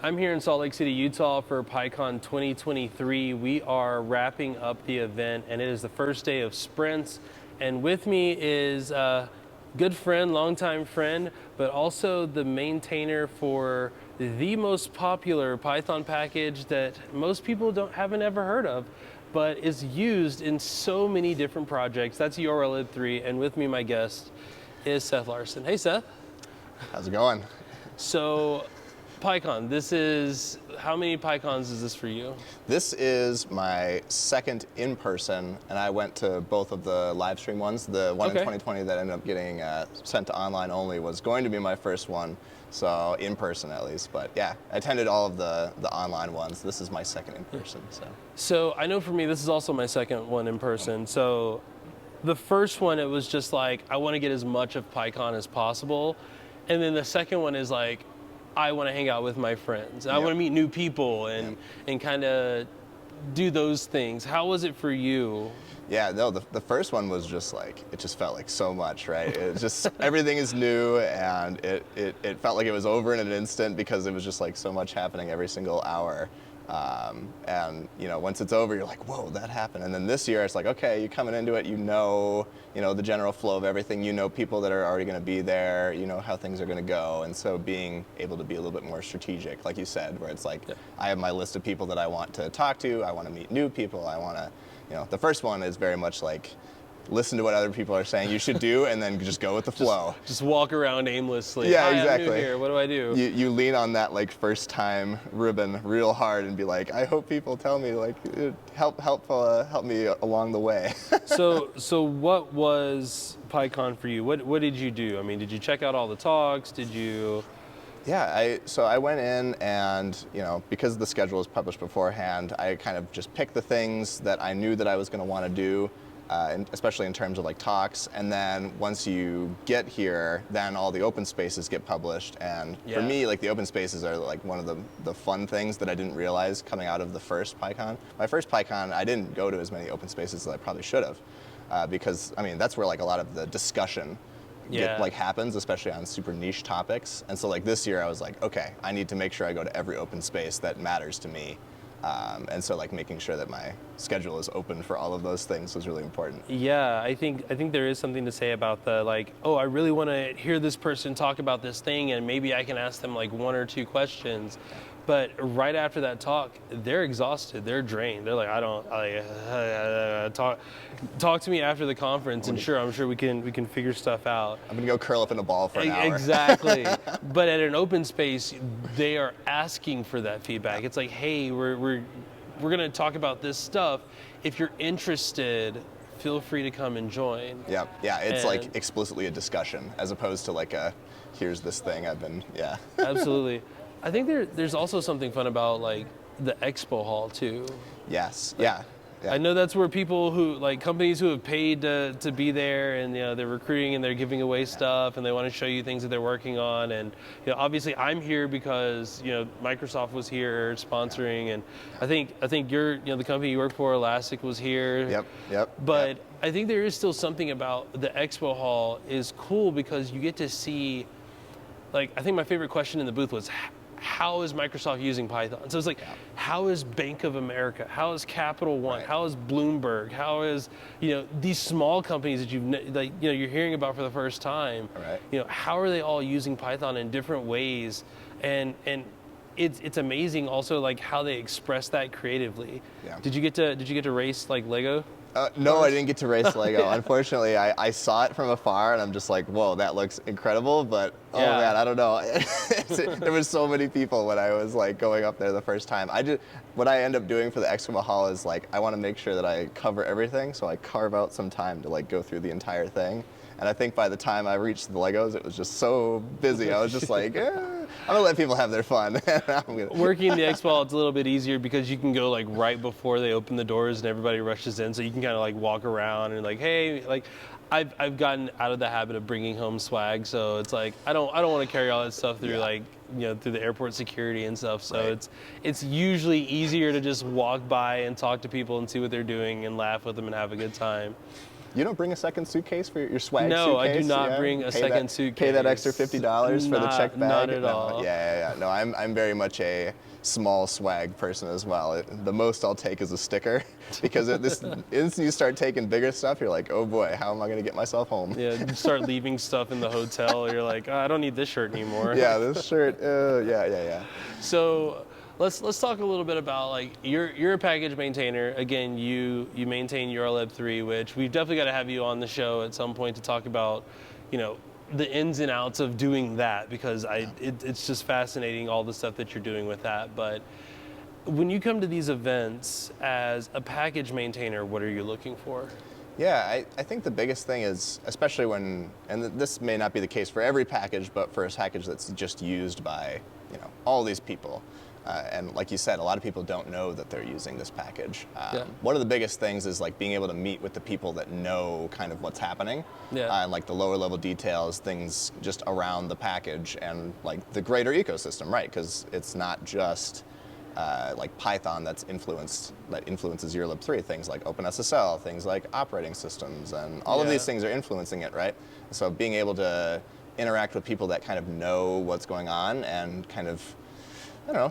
I'm here in Salt Lake City, Utah for PyCon 2023. We are wrapping up the event and it is the first day of sprints. And with me is a good friend, longtime friend, but also the maintainer for the most popular Python package that most people haven't ever heard of, but is used in so many different projects. That's downloded 3, and with me, my guest is Seth Larson. Hey, Seth. How's it going? So, PyCon, how many PyCons is this for you? This is my second in-person, and I went to both of the live stream ones. The one in 2020 that ended up getting sent to online only was going to be my first one, so in person at least. But yeah, I attended all of the online ones. This is my second in person. So I know for me, this is also my second one in person. So the first one, it was just like, I want to get as much of PyCon as possible. And then the second one is like, I want to hang out with my friends. I want to meet new people and kind of do those things. How was it for you? Yeah, no, the first one was just like, it just felt like so much, right? It just, everything is new, and it felt like it was over in an instant because it was just like so much happening every single hour. And you know, once it's over, you're like, whoa, that happened. And then this year, it's like, okay, you're coming into it, you know the general flow of everything, you know people that are already going to be there, you know how things are going to go. And so being able to be a little bit more strategic, like you said, where it's like, I have my list of people that I want to talk to, I want to meet new people, I want to, the first one is very much like, listen to what other people are saying you should do, and then just go with the flow. Just walk around aimlessly. Yeah, Hi, exactly. I'm new here. What do I do? You lean on that like first time ribbon real hard and be like, I hope people tell me, like, help me along the way. So what was PyCon for you? What did you do? I mean, did you check out all the talks? Did you? Yeah, so I went in and, because the schedule was published beforehand, I kind of just picked the things that I knew that I was going to want to do. Especially in terms of like talks, and then once you get here, then all the open spaces get published. And for me, like, the open spaces are like one of the fun things that I didn't realize coming out of the first PyCon. My first PyCon, I didn't go to as many open spaces as I probably should have, because I mean that's where like a lot of the discussion happens, especially on super niche topics. And so like this year, I was like, okay, I need to make sure I go to every open space that matters to me. And so like making sure that my schedule is open for all of those things was really important. Yeah, I think there is something to say about the like, oh, I really want to hear this person talk about this thing, and maybe I can ask them like 1 or 2 questions. But right after that talk, they're exhausted, they're drained. They're like, talk to me after the conference, and I'm sure we can figure stuff out. I'm gonna go curl up in a ball for an hour. Exactly. But at an open space, they are asking for that feedback. It's like, hey, we're gonna talk about this stuff. If you're interested, feel free to come and join. Yeah, it's like explicitly a discussion as opposed to like here's this thing I've been, Absolutely. I think there's also something fun about like the expo hall too. Yes, yeah. I know that's where people companies who have paid to be there, and they're recruiting and they're giving away stuff, and they want to show you things that they're working on. And obviously I'm here because Microsoft was here sponsoring, and I think you're the company you work for, Elastic, was here. Yep. But I think there is still something about the expo hall is cool because you get to see, like, I think my favorite question in the booth was, how is Microsoft using Python? So it's like, how is Bank of America? How is Capital One? How is Bloomberg? How is these small companies that you're hearing about for the first time? How are they all using Python in different ways? And it's amazing also like how they express that creatively. Did you get to race like Lego? No, I didn't get to race Lego. Unfortunately, I saw it from afar, and I'm just like, whoa, that looks incredible, but man, I don't know. There was so many people when I was like going up there the first time. What I end up doing for the Expo Hall is like, I want to make sure that I cover everything, so I carve out some time to like go through the entire thing. And I think by the time I reached the Legos, it was just so busy. I was just like, I'm gonna let people have their fun. Working the expo hall, it's a little bit easier because you can go like right before they open the doors and everybody rushes in, so you can kind of like walk around and like, hey, like I've gotten out of the habit of bringing home swag, so it's like I don't want to carry all that stuff through through the airport security and stuff. So it's usually easier to just walk by and talk to people and see what they're doing and laugh with them and have a good time. You don't bring a second suitcase for your swag No, suitcase? I do not bring a second suitcase. Pay that extra $50 for the check bag? Not at No, all. Yeah. No, I'm very much a small swag person as well. The most I'll take is a sticker because as you start taking bigger stuff, you're like, oh boy, how am I going to get myself home? Yeah, you start leaving stuff in the hotel. You're like, oh, I don't need this shirt anymore. Yeah, this shirt. Yeah. So let's talk a little bit about, like, you're a package maintainer. Again, you maintain URLib 3, which we've definitely got to have you on the show at some point to talk about, the ins and outs of doing that, because it's just fascinating, all the stuff that you're doing with that. But when you come to these events as a package maintainer, what are you looking for? Yeah, I think the biggest thing is, especially when, and this may not be the case for every package, but for a package that's just used by, all these people. And like you said, a lot of people don't know that they're using this package. One of the biggest things is like being able to meet with the people that know kind of what's happening, and like the lower level details, things just around the package and like the greater ecosystem, right? Because it's not just like Python that influences URLib 3. Things like OpenSSL, things like operating systems, and all of these things are influencing it, right? So being able to interact with people that kind of know what's going on and kind of,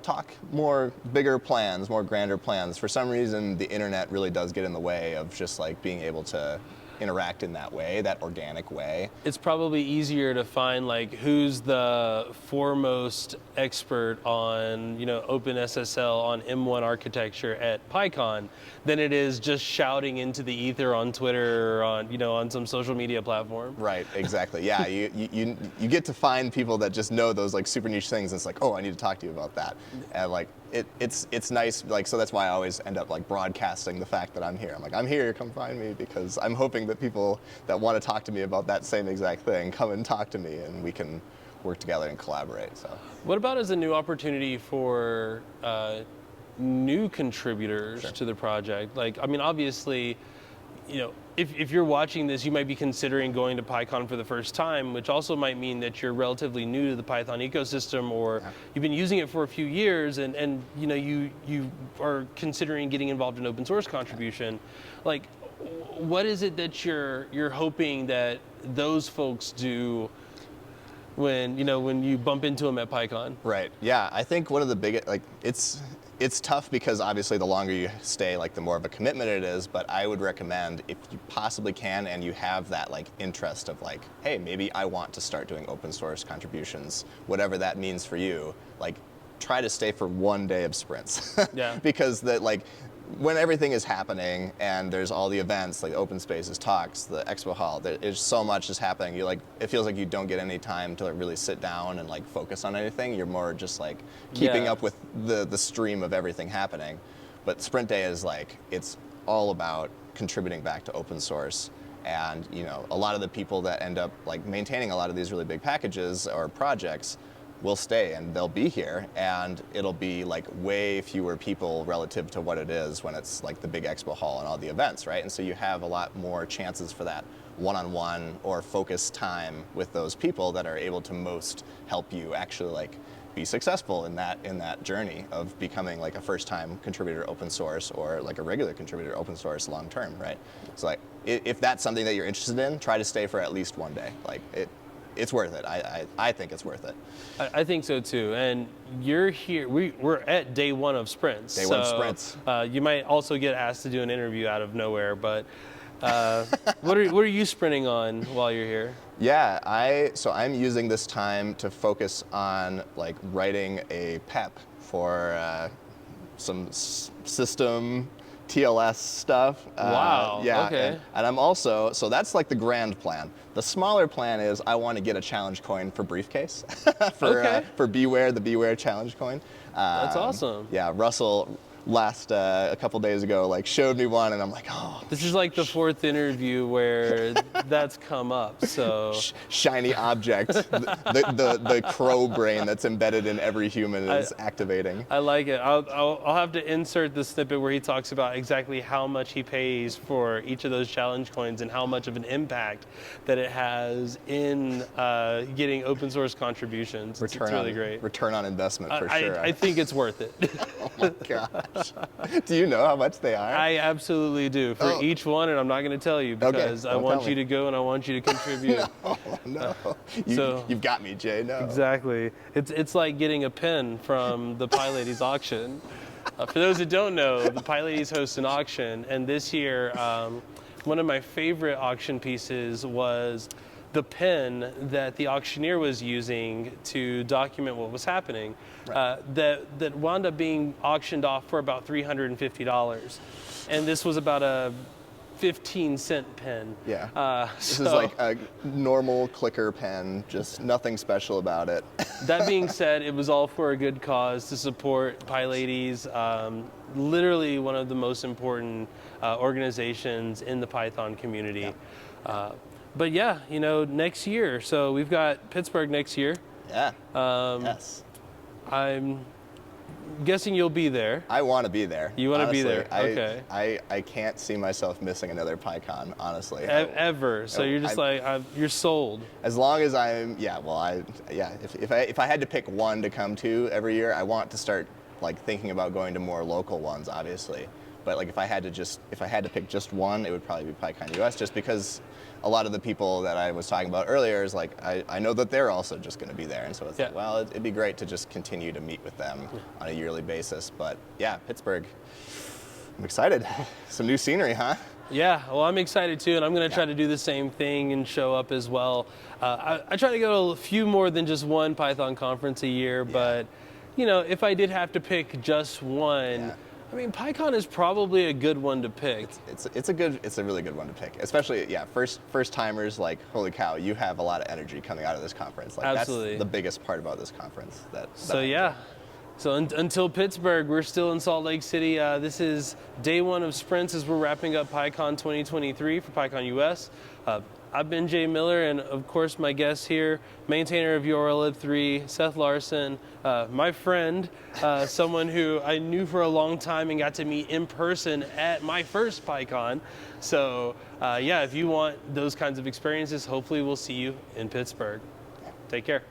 talk more bigger plans, more grander plans. For some reason, the internet really does get in the way of just like being able to interact in that way, that organic way. It's probably easier to find like who's the foremost expert on, OpenSSL on M1 architecture at PyCon than it is just shouting into the ether on Twitter or on some social media platform. Right, exactly. Yeah, you get to find people that just know those like super niche things, and it's like, oh, I need to talk to you about that. And like it's nice, like, so that's why I always end up like broadcasting the fact that I'm here. I'm like, I'm here, come find me, because I'm hoping that people that want to talk to me about that same exact thing come and talk to me, and we can work together and collaborate. So what about as a new opportunity for new contributors to the project? Like, I mean, obviously, if you're watching this, you might be considering going to PyCon for the first time, which also might mean that you're relatively new to the Python ecosystem, or you've been using it for a few years, and you are considering getting involved in open source contribution. Like, what is it that you're hoping that those folks do when you bump into them at PyCon? Right. Yeah, I think one of the biggest, like, it's tough because obviously the longer you stay, like the more of a commitment it is, but I would recommend, if you possibly can and you have that like interest of like, hey, maybe I want to start doing open source contributions, whatever that means for you, like try to stay for one day of sprints. Yeah. Because that, like, when everything is happening and there's all the events, like open spaces, talks, the expo hall, there's so much is happening. You like, it feels like you don't get any time to like really sit down and like focus on anything. You're more just like keeping up with the stream of everything happening. But Sprint Day is like, it's all about contributing back to open source. And a lot of the people that end up like maintaining a lot of these really big packages or projects will stay, and they'll be here, and it'll be like way fewer people relative to what it is when it's like the big expo hall and all the events, right? And so you have a lot more chances for that one-on-one or focused time with those people that are able to most help you actually like be successful in that journey of becoming like a first-time contributor open source or like a regular contributor open source long term, right? So like if that's something that you're interested in, try to stay for at least one day. Like it's worth it. I think it's worth it. I think so too. And you're here. We're at day one of sprints. Day one of sprints. You might also get asked to do an interview out of nowhere. But what are you sprinting on while you're here? Yeah, so I'm using this time to focus on like writing a PEP for some system TLS stuff. Wow. Yeah. Okay. And I'm also, so that's like the grand plan. The smaller plan is I want to get a challenge coin for Briefcase for Beware, the Beware challenge coin. That's awesome. Yeah, Russell a couple days ago like showed me one, and I'm like, oh. This is like the fourth interview where that's come up. So shiny object, the crow brain that's embedded in every human is activating. I like it. I'll have to insert the snippet where he talks about exactly how much he pays for each of those challenge coins and how much of an impact that it has in getting open source contributions. It's really great. Return on investment for sure. I think it's worth it. Oh my God. gosh. Do you know how much they are? I absolutely do for each one, and I'm not going to tell you because I want you to go and I want you to contribute. No. You've got me, Jay. No. Exactly. It's like getting a pen from the PyLadies auction. For those that don't know, the PyLadies host an auction, and this year, one of my favorite auction pieces was the pen that the auctioneer was using to document what was happening. Right. That wound up being auctioned off for about $350, and this was about a 15-cent pen. Yeah. This is like a normal clicker pen, just nothing special about it. That being said, it was all for a good cause to support PyLadies, literally one of the most important organizations in the Python community. Yeah. But yeah, next year. So we've got Pittsburgh next year. Yeah. Yes. I'm guessing you'll be there. I want to be there. You want to be there? Okay. I can't see myself missing another PyCon, honestly. Ever. So you're just you're sold. As long as I'm, if I had to pick one to come to every year, I want to start thinking about going to more local ones, obviously. But if I had to pick just one, it would probably be PyCon US, just because a lot of the people that I was talking about earlier is I know that they're also just going to be there, and so it's it'd be great to just continue to meet with them on a yearly basis. But yeah, Pittsburgh, I'm excited. Some new scenery, huh? Yeah, well, I'm excited too, and I'm going to try to do the same thing and show up as well. I try to go to a few more than just one Python conference a year, but if I did have to pick just one. I mean, PyCon is probably a good one to pick. It's a really good one to pick, especially first timers. Holy cow, you have a lot of energy coming out of this conference. Absolutely, that's the biggest part about this conference. So until Pittsburgh, we're still in Salt Lake City. This is day one of sprints as we're wrapping up PyCon 2023 for PyCon US. I've been Jay Miller, and of course my guest here, maintainer of URLib3, Seth Larson, my friend, someone who I knew for a long time and got to meet in person at my first PyCon. So if you want those kinds of experiences, hopefully we'll see you in Pittsburgh. Take care.